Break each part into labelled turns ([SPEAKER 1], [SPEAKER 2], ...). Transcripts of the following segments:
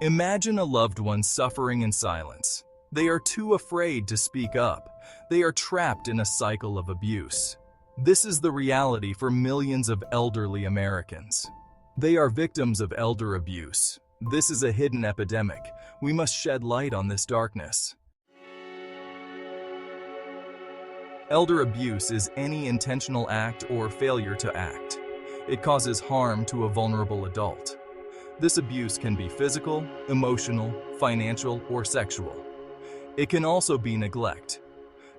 [SPEAKER 1] Imagine a loved one suffering in silence. They are too afraid to speak up. They are trapped in a cycle of abuse. This is the reality for millions of elderly Americans. They are victims of elder abuse. This is a hidden epidemic. We must shed light on this darkness. Elder abuse is any intentional act or failure to act. It causes harm to a vulnerable adult. This abuse can be physical, emotional, financial, or sexual. It can also be neglect.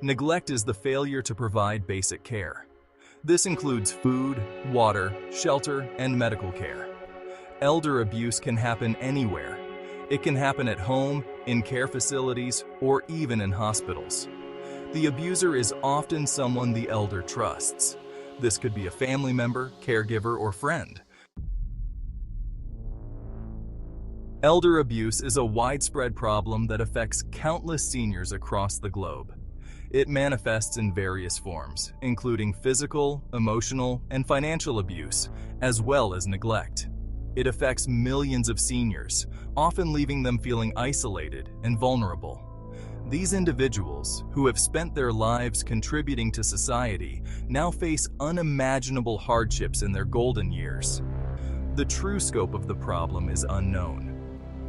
[SPEAKER 1] Neglect is the failure to provide basic care. This includes food, water, shelter, and medical care. Elder abuse can happen anywhere. It can happen at home, in care facilities, or even in hospitals. The abuser is often someone the elder trusts. This could be a family member, caregiver, or friend. Elder abuse is a widespread problem that affects countless seniors across the globe. It manifests in various forms, including physical, emotional, and financial abuse, as well as neglect. It affects millions of seniors, often leaving them feeling isolated and vulnerable. These individuals, who have spent their lives contributing to society, now face unimaginable hardships in their golden years. The true scope of the problem is unknown.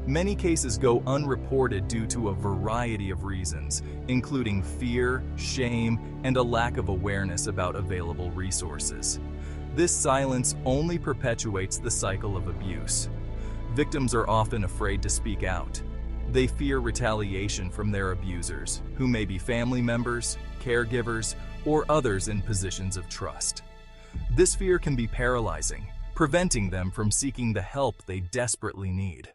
[SPEAKER 1] Many cases go unreported due to a variety of reasons, including fear, shame, and a lack of awareness about available resources. This silence only perpetuates the cycle of abuse. Victims are often afraid to speak out. They fear retaliation from their abusers, who may be family members, caregivers, or others in positions of trust. This fear can be paralyzing, preventing them from seeking the help they desperately need.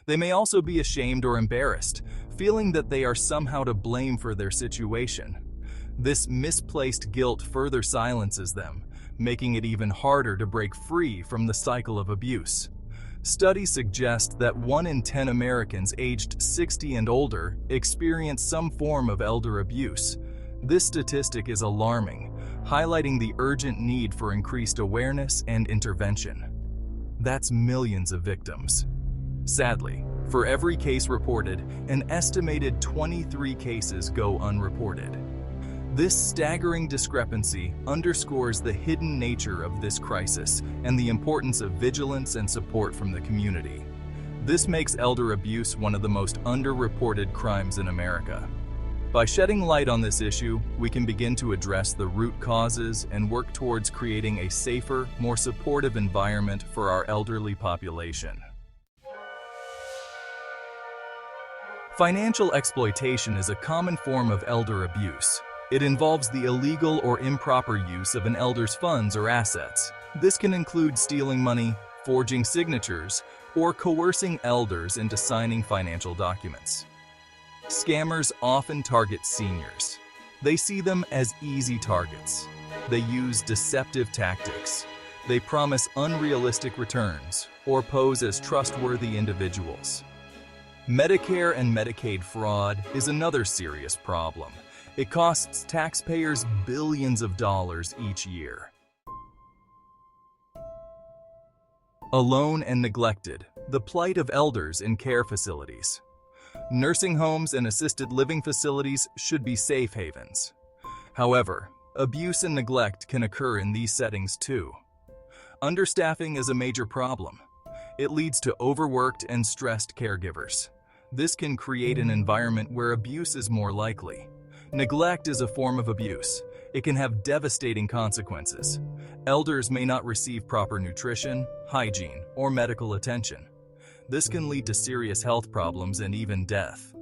[SPEAKER 1] They may also be ashamed or embarrassed, feeling that they are somehow to blame for their situation. This misplaced guilt further silences them, making it even harder to break free from the cycle of abuse. Studies suggest that 1 in 10 Americans aged 60 and older experience some form of elder abuse. This statistic is alarming, highlighting the urgent need for increased awareness and intervention. That's millions of victims. Sadly, for every case reported, an estimated 23 cases go unreported. This staggering discrepancy underscores the hidden nature of this crisis and the importance of vigilance and support from the community. This makes elder abuse one of the most underreported crimes in America. By shedding light on this issue, we can begin to address the root causes and work towards creating a safer, more supportive environment for our elderly population. Financial exploitation is a common form of elder abuse. It involves the illegal or improper use of an elder's funds or assets. This can include stealing money, forging signatures, or coercing elders into signing financial documents. Scammers often target seniors. They see them as easy targets. They use deceptive tactics. They promise unrealistic returns or pose as trustworthy individuals. Medicare and Medicaid fraud is another serious problem. It costs taxpayers billions of dollars each year. Alone and neglected, the plight of elders in care facilities. Nursing homes and assisted living facilities should be safe havens. However, abuse and neglect can occur in these settings too. Understaffing is a major problem. It leads to overworked and stressed caregivers. This can create an environment where abuse is more likely. Neglect is a form of abuse. It can have devastating consequences. Elders may not receive proper nutrition, hygiene, or medical attention. This can lead to serious health problems and even death.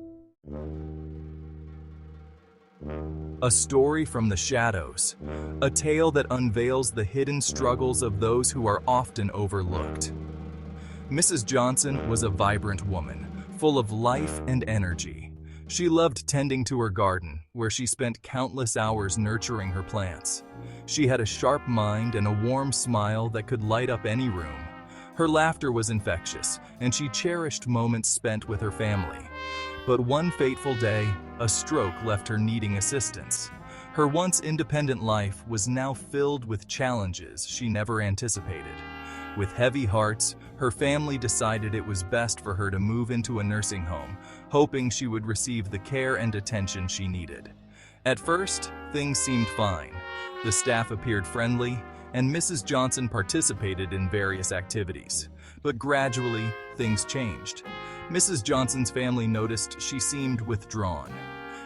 [SPEAKER 1] A story from the shadows, a tale that unveils the hidden struggles of those who are often overlooked. Mrs. Johnson was a vibrant woman, full of life and energy. She loved tending to her garden, where she spent countless hours nurturing her plants. She had a sharp mind and a warm smile that could light up any room. Her laughter was infectious, and she cherished moments spent with her family. But one fateful day, a stroke left her needing assistance. Her once independent life was now filled with challenges she never anticipated. With heavy hearts, her family decided it was best for her to move into a nursing home, hoping she would receive the care and attention she needed. At first, things seemed fine. The staff appeared friendly, and Mrs. Johnson participated in various activities. But gradually, things changed. Mrs. Johnson's family noticed she seemed withdrawn.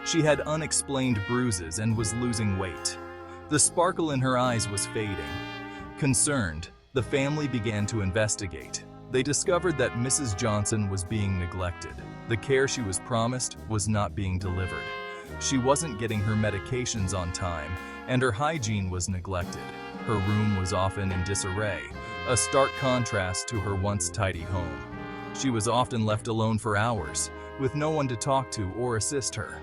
[SPEAKER 1] She had unexplained bruises and was losing weight. The sparkle in her eyes was fading. Concerned, the family began to investigate. They discovered that Mrs. Johnson was being neglected. The care she was promised was not being delivered. She wasn't getting her medications on time, and her hygiene was neglected. Her room was often in disarray, a stark contrast to her once tidy home. She was often left alone for hours, with no one to talk to or assist her.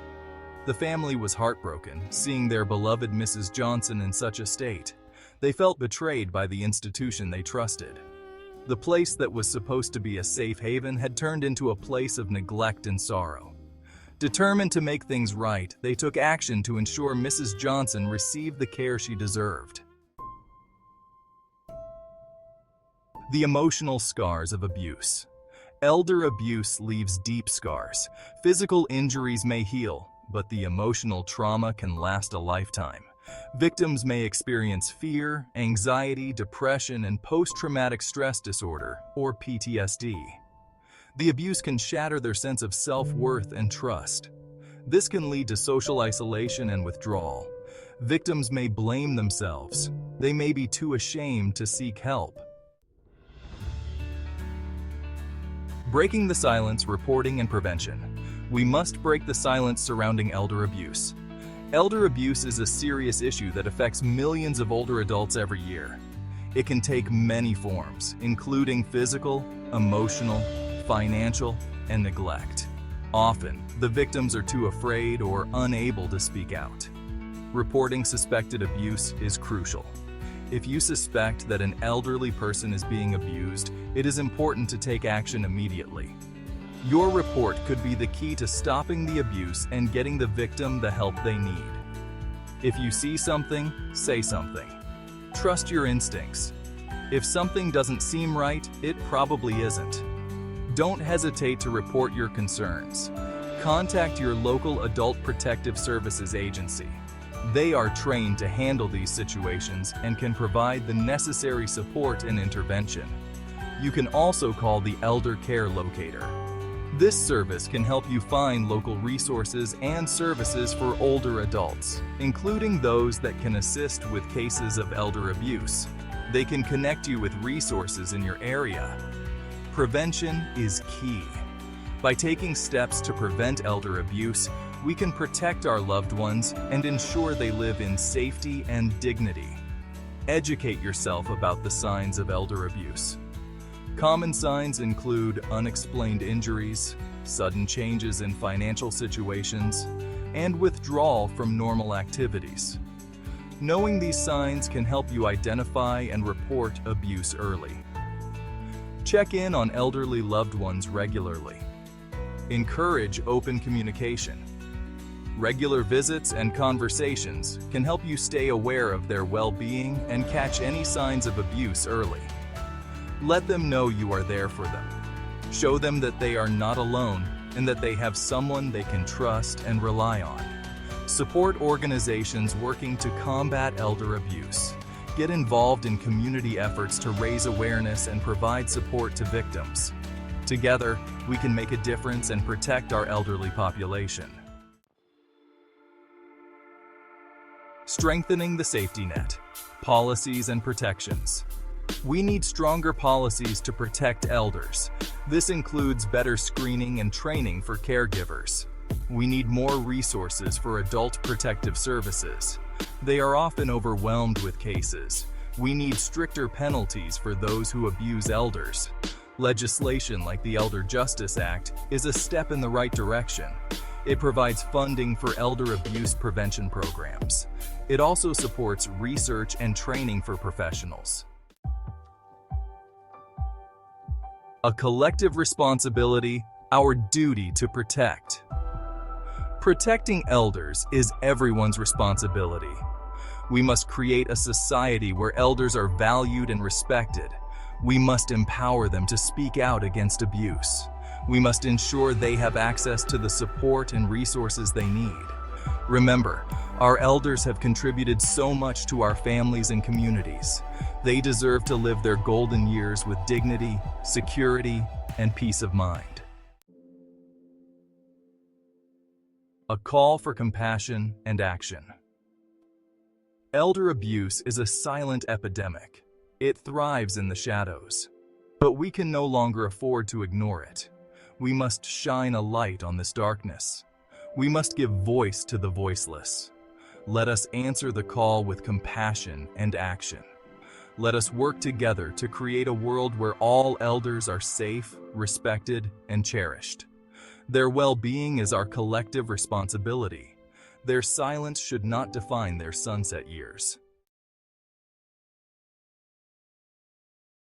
[SPEAKER 1] The family was heartbroken, seeing their beloved Mrs. Johnson in such a state. They felt betrayed by the institution they trusted. The place that was supposed to be a safe haven had turned into a place of neglect and sorrow. Determined to make things right, they took action to ensure Mrs. Johnson received the care she deserved. The emotional scars of abuse. Elder abuse leaves deep scars. Physical injuries may heal, but the emotional trauma can last a lifetime. Victims may experience fear, anxiety, depression, and post-traumatic stress disorder, or PTSD. The abuse can shatter their sense of self-worth and trust. This can lead to social isolation and withdrawal. Victims may blame themselves. They may be too ashamed to seek help. Breaking the silence, reporting, and prevention. We must break the silence surrounding elder abuse. Elder abuse is a serious issue that affects millions of older adults every year. It can take many forms, including physical, emotional, financial, and neglect. Often, the victims are too afraid or unable to speak out. Reporting suspected abuse is crucial. If you suspect that an elderly person is being abused, it is important to take action immediately. Your report could be the key to stopping the abuse and getting the victim the help they need. If you see something, say something. Trust your instincts. If something doesn't seem right, it probably isn't. Don't hesitate to report your concerns. Contact your local Adult Protective Services agency. They are trained to handle these situations and can provide the necessary support and intervention. You can also call the Elder Care Locator. This service can help you find local resources and services for older adults, including those that can assist with cases of elder abuse. They can connect you with resources in your area. Prevention is key. By taking steps to prevent elder abuse, we can protect our loved ones and ensure they live in safety and dignity. Educate yourself about the signs of elder abuse. Common signs include unexplained injuries, sudden changes in financial situations, and withdrawal from normal activities. Knowing these signs can help you identify and report abuse early. Check in on elderly loved ones regularly. Encourage open communication. Regular visits and conversations can help you stay aware of their well-being and catch any signs of abuse early. Let them know you are there for them. Show them that they are not alone and that they have someone they can trust and rely on. Support organizations working to combat elder abuse. Get involved in community efforts to raise awareness and provide support to victims. Together, we can make a difference and protect our elderly population. Strengthening the safety net. Policies and protections. We need stronger policies to protect elders. This includes better screening and training for caregivers. We need more resources for adult protective services. They are often overwhelmed with cases. We need stricter penalties for those who abuse elders. Legislation like the Elder Justice Act is a step in the right direction. It provides funding for elder abuse prevention programs. It also supports research and training for professionals. A collective responsibility, our duty to protect. Protecting elders is everyone's responsibility. We must create a society where elders are valued and respected. We must empower them to speak out against abuse. We must ensure they have access to the support and resources they need. Remember, our elders have contributed so much to our families and communities. They deserve to live their golden years with dignity, security, and peace of mind. A call for compassion and action. Elder abuse is a silent epidemic. It thrives in the shadows. But we can no longer afford to ignore it. We must shine a light on this darkness. We must give voice to the voiceless. Let us answer the call with compassion and action. Let us work together to create a world where all elders are safe, respected, and cherished. Their well-being is our collective responsibility. Their silence should not define their sunset years.